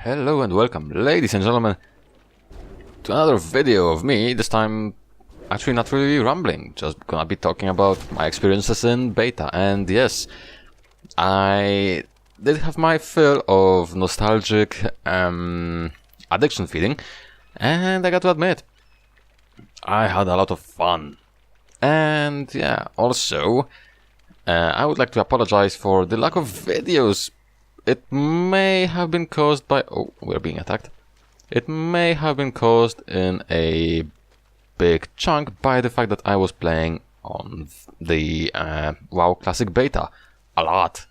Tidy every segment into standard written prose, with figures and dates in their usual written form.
Hello and welcome, ladies and gentlemen, to another video of me. This time, actually not really rambling, just gonna be talking about my experiences in beta. And yes, I did have my fill of nostalgic addiction feeling, and I got to admit, I had a lot of fun. And yeah, also, I would like to apologize for the lack of videos. It may have been caused by... Oh, we're being attacked. It may have been caused in a big chunk by the fact that I was playing on the WoW Classic beta a lot.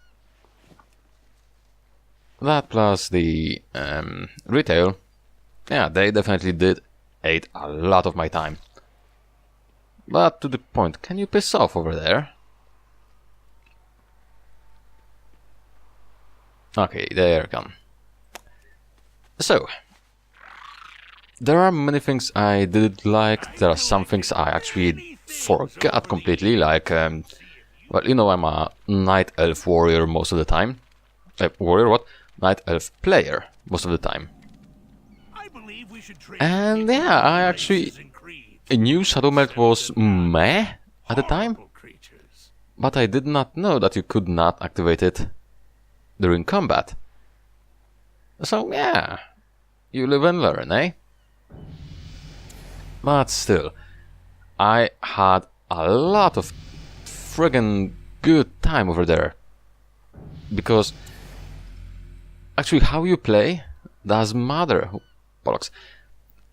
That plus the retail, yeah, they definitely did eat a lot of my time. But to the point, can you piss off over there? Okay, there I come. So, there are many things I did like, there are some things I actually forgot completely, like, well, you know, I'm a Night Elf warrior most of the time. Warrior what? Night Elf player most of the time. And yeah, I actually knew Shadowmelt was meh at the time, but I did not know that you could not activate it during combat. So yeah, you live and learn, eh? But still, I had a lot of friggin' good time over there. Because actually how you play doesn't matter. Bollocks.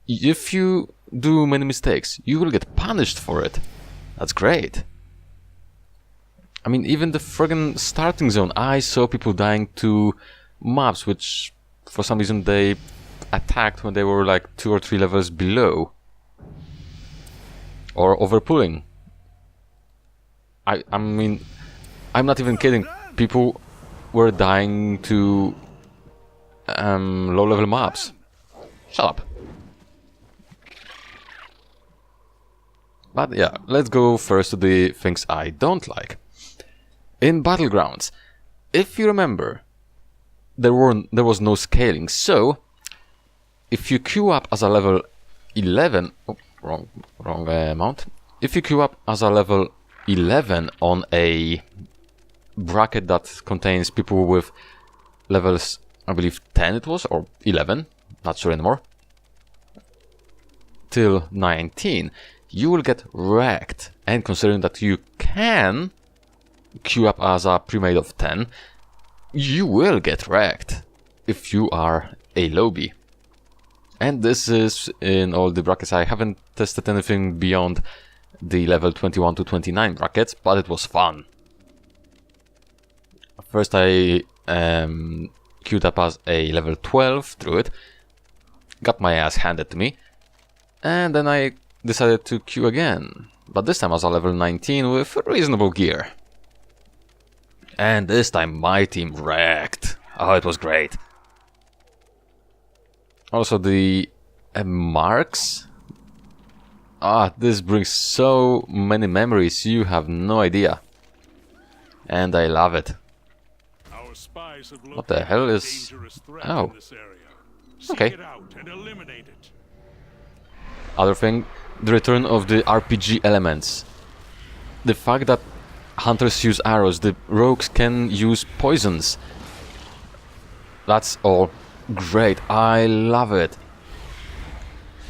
If you do many mistakes, you will get punished for it. That's great. I mean, even the friggin' starting zone, I saw people dying to mobs which, for some reason, they attacked when they were like 2 or 3 levels below. Or overpulling. I mean, I'm not even kidding. People were dying to low-level mobs. Shut up. But yeah, let's go first to the things I don't like. In Battlegrounds, if you remember, there was no scaling, so if you queue up as a level 11, oh, wrong amount. If you queue up as a level 11 on a bracket that contains people with levels, I believe 10 it was, or 11, not sure anymore, till 19, you will get wrecked. And considering that you can queue up as a pre-made of 10, you will get wrecked if you are a lowbie. And this is in all the brackets. I haven't tested anything beyond the level 21 to 29 brackets, but it was fun. First I queued up as a level 12 through it, got my ass handed to me, and then I decided to queue again, but this time as a level 19 with reasonable gear. And this time my team wrecked. Oh, it was great. Also the marks. Ah, this brings so many memories, you have no idea. And I love it. What the hell is... Oh. Okay. Other thing, the return of the RPG elements. The fact that hunters use arrows, the rogues can use poisons. That's all great, I love it.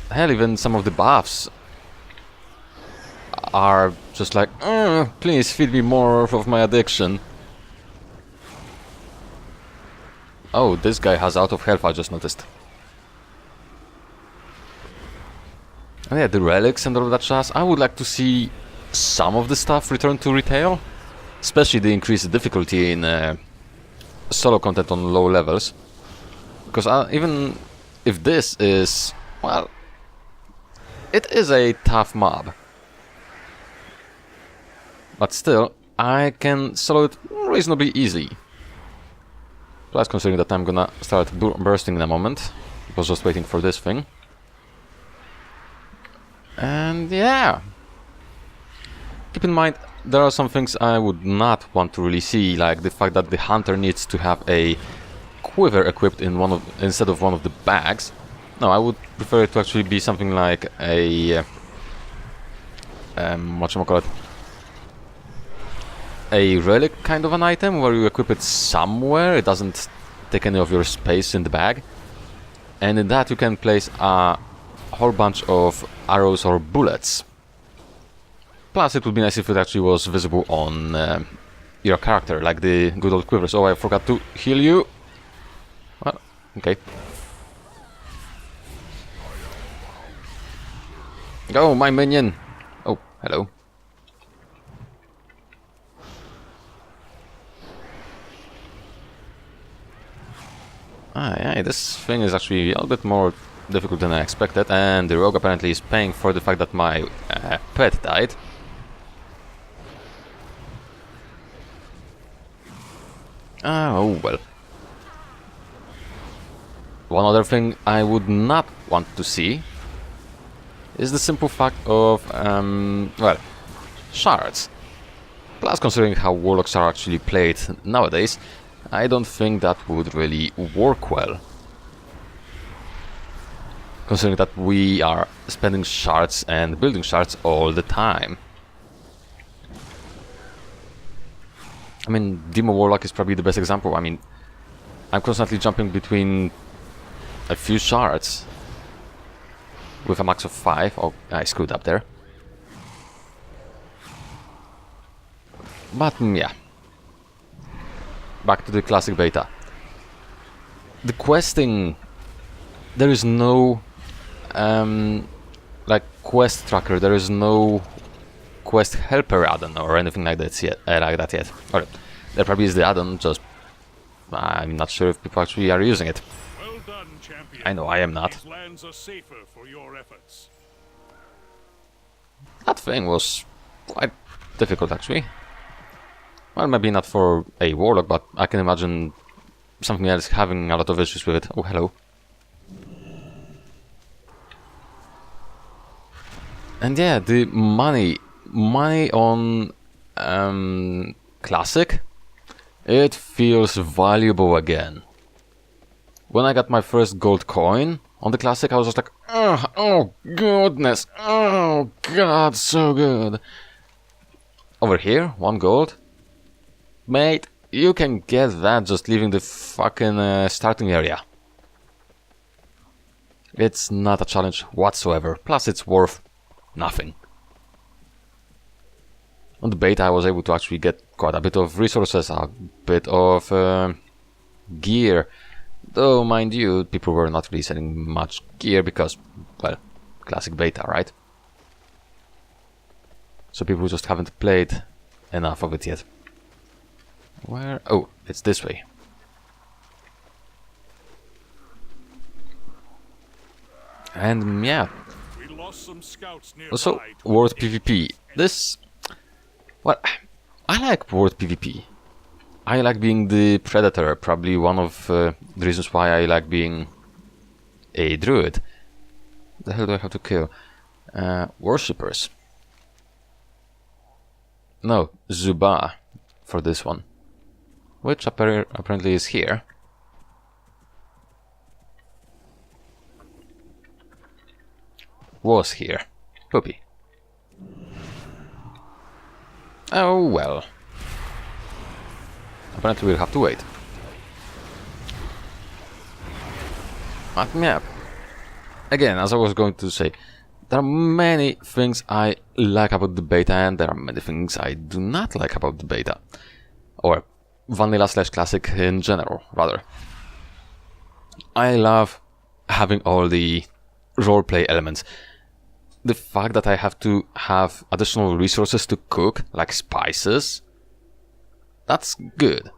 Hell, even some of the buffs are just like, please feed me more of my addiction. Oh, this guy has out of health, I just noticed. And yeah, the relics and all of that jazz, I would like to see some of the stuff return to retail, especially the increased difficulty in solo content on low levels, because even if this is, well, it is a tough mob, but still I can solo it reasonably easy. Plus, considering that I'm gonna start bursting in a moment, I was just waiting for this thing. And yeah, keep in mind, there are some things I would not want to really see, like the fact that the hunter needs to have a quiver equipped in instead of one of the bags. No, I would prefer it to actually be something like a whatchamacallit, a relic kind of an item where you equip it somewhere. It doesn't take any of your space in the bag, and in that you can place a whole bunch of arrows or bullets. Plus, it would be nice if it actually was visible on your character, like the good old quivers. Oh, I forgot to heal you. Well, okay. Go, my minion! Oh, hello. Ah, yeah, this thing is actually a little bit more difficult than I expected, and the rogue apparently is paying for the fact that my pet died. Oh, well. One other thing I would not want to see is the simple fact of, well, shards. Plus, considering how warlocks are actually played nowadays, I don't think that would really work well. Considering that we are spending shards and building shards all the time. I mean, Demo Warlock is probably the best example. I mean, I'm constantly jumping between a few shards with a max of 5. Oh, I screwed up there. But yeah. Back to the classic beta. The questing, there is no like quest tracker. There is no quest helper add-on or anything like that yet. Or there probably is the add-on. Just I'm not sure if people actually are using it. Well done, champion. I know I am not. These lands are safer for your efforts. That thing was quite difficult, actually. Well, maybe not for a warlock, but I can imagine something else having a lot of issues with it. Oh, hello. And yeah, the money on Classic, it feels valuable again. When I got my first gold coin on the Classic, I was just like, oh goodness, oh god, so good. Over here, 1 gold. Mate, you can get that just leaving the fucking starting area. It's not a challenge whatsoever, plus it's worth nothing. On the beta I was able to actually get quite a bit of resources, a bit of gear. Though, mind you, people were not really selling much gear because, well, classic beta, right? So people just haven't played enough of it yet. Where? Oh, it's this way. And yeah. We lost some scouts nearby. Also, World PvP. This... Well, I like World PvP. I like being the Predator, probably one of the reasons why I like being a druid. The hell do I have to kill? Worshippers. No, Zuba for this one. Which apparently is here. Was here. Poopy. Oh well. Apparently we'll have to wait. But yeah. Again, as I was going to say, there are many things I like about the beta and there are many things I do not like about the beta. Or vanilla/classic in general, rather. I love having all the roleplay elements. The fact that I have to have additional resources to cook, like spices, that's good.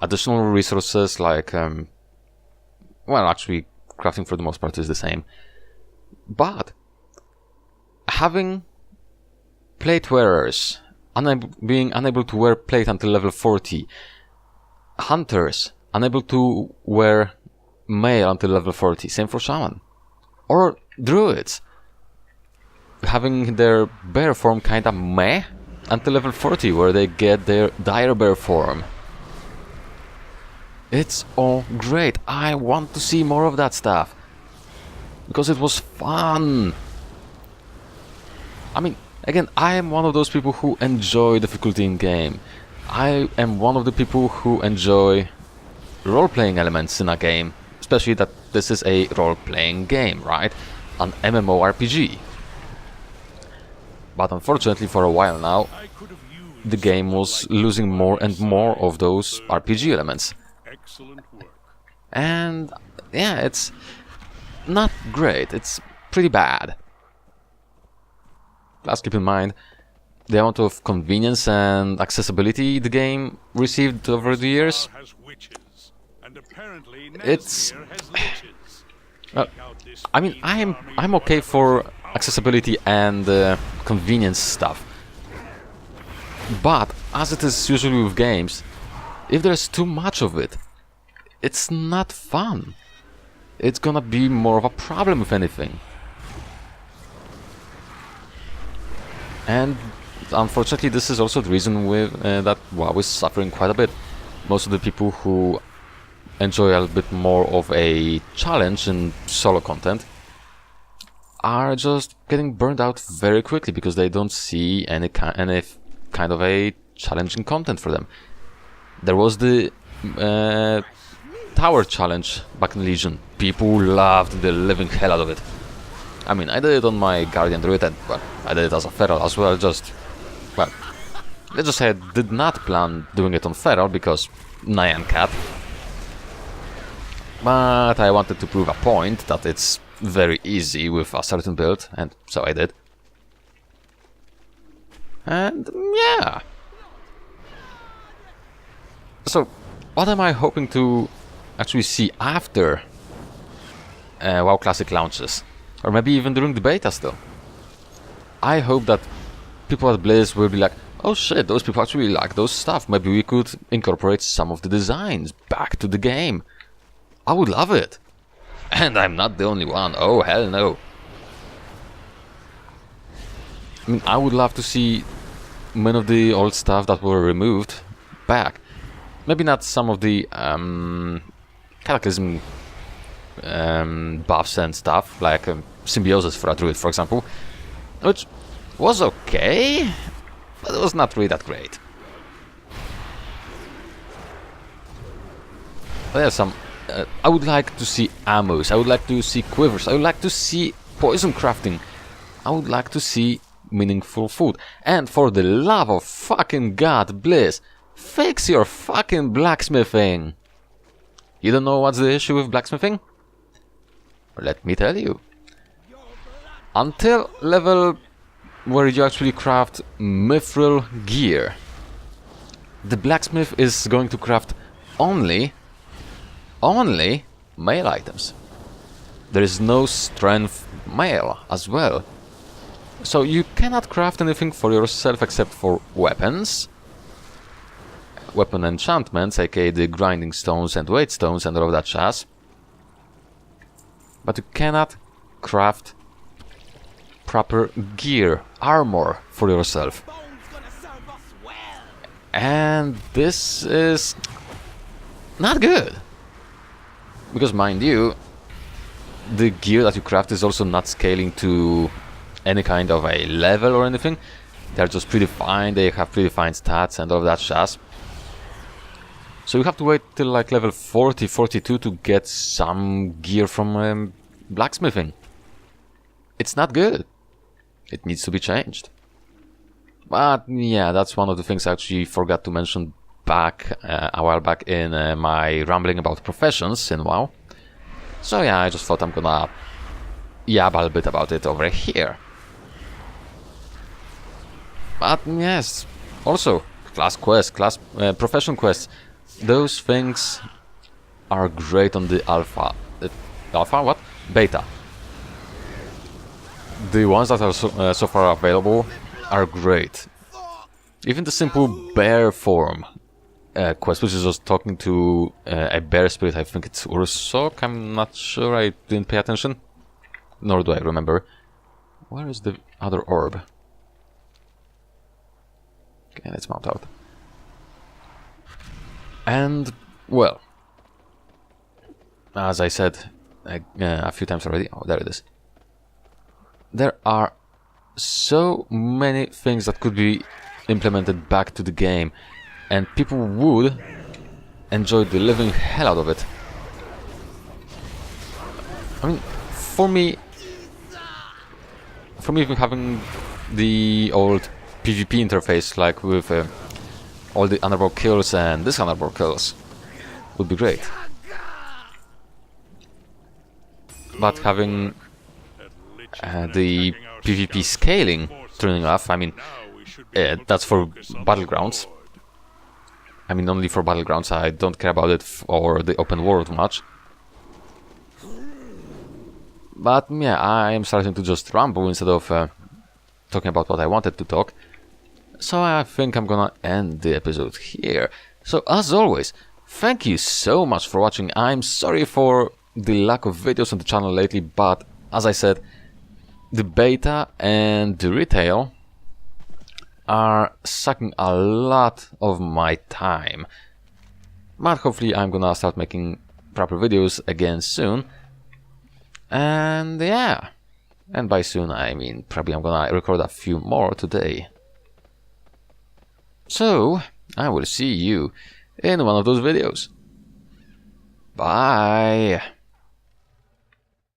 Additional resources like, well, actually, crafting for the most part is the same. But having plate wearers, being unable to wear plate until level 40, hunters unable to wear mail until level 40, same for shaman, or druids having their bear form kinda meh until level 40 where they get their dire bear form. It's all great. I want to see more of that stuff. Because it was fun. I mean, again, I am one of those people who enjoy difficulty in game. I am one of the people who enjoy role-playing elements in a game. Especially that this is a role-playing game, right? An MMORPG. But unfortunately for a while now, I could have used the game was losing more and more of those RPG elements. excellent work. And yeah, it's not great, it's pretty bad. Let's keep in mind the amount of convenience and accessibility the game received over the years. Has witches, and apparently It's- Nazmir has liches. Well, Take out this I mean, I'm okay for accessibility and convenience stuff. But as it is usually with games, if there's too much of it, it's not fun. It's gonna be more of a problem if anything. And unfortunately, this is also the reason that WoW is suffering quite a bit. Most of the people who enjoy a little bit more of a challenge in solo content are just getting burned out very quickly because they don't see any kind of a challenging content for them. There was the tower challenge back in Legion. People loved the living hell out of it. I mean, I did it on my Guardian Druid, and well, I did it as a Feral as well, well, let's just say I did not plan doing it on Feral because Nyan Cat. But I wanted to prove a point that it's very easy with a certain build, and so I did. And yeah. So, what am I hoping to actually see after WoW Classic launches? Or maybe even during the beta still? I hope that people at Blizz will be like, oh shit, those people actually like those stuff. Maybe we could incorporate some of the designs back to the game. I would love it. And I'm not the only one. Oh, hell no. I mean, I would love to see many of the old stuff that were removed back. Maybe not some of the Cataclysm buffs and stuff, like Symbiosis for a Druid, for example, which was okay, but it was not really that great. But there's some... I would like to see ammos, I would like to see quivers, I would like to see poison crafting, I would like to see meaningful food. And for the love of fucking God, Blizz, fix your fucking blacksmithing! You don't know what's the issue with blacksmithing? Let me tell you. Until level where you actually craft mithril gear, the blacksmith is going to craft only mail items. There is no strength mail as well. So you cannot craft anything for yourself except for weapons, weapon enchantments, aka the grinding stones and weight stones and all of that jazz. But you cannot craft proper gear, armor for yourself. And this is not good. Because mind you, the gear that you craft is also not scaling to any kind of a level or anything. They're just predefined, they have predefined stats and all of that jazz. So you have to wait till like level 40, 42 to get some gear from blacksmithing. It's not good. It needs to be changed. But yeah, that's one of the things I actually forgot to mention back a while back in my rambling about professions in WoW. So yeah, I just thought I'm gonna yab a little bit about it over here. But yes, also class quests, profession quests. Those things are great on the alpha. Alpha? What? Beta. The ones that are so far available are great. Even the simple bear form quest, which is just talking to a bear spirit, I think it's Ursok, I'm not sure, I didn't pay attention. Nor do I remember. Where is the other orb? Okay, let's mount out. And, well, as I said a few times already, oh, there it is. There are so many things that could be implemented back to the game, and people would enjoy the living hell out of it. I mean, for me even having the old PvP interface, like with all the honorable kills and dishonorable kills, would be great. But having the PvP scaling turning off, I mean, that's for Battlegrounds. I mean, only for Battlegrounds. I don't care about it for the open world much. But yeah, I am starting to just ramble instead of talking about what I wanted to talk. So I think I'm gonna end the episode here. So as always, thank you so much for watching. I'm sorry for the lack of videos on the channel lately, but as I said, the beta and the retail are sucking a lot of my time. But hopefully I'm gonna start making proper videos again soon. And yeah, and by soon I mean probably I'm gonna record a few more today. So I will see you in one of those videos. Bye.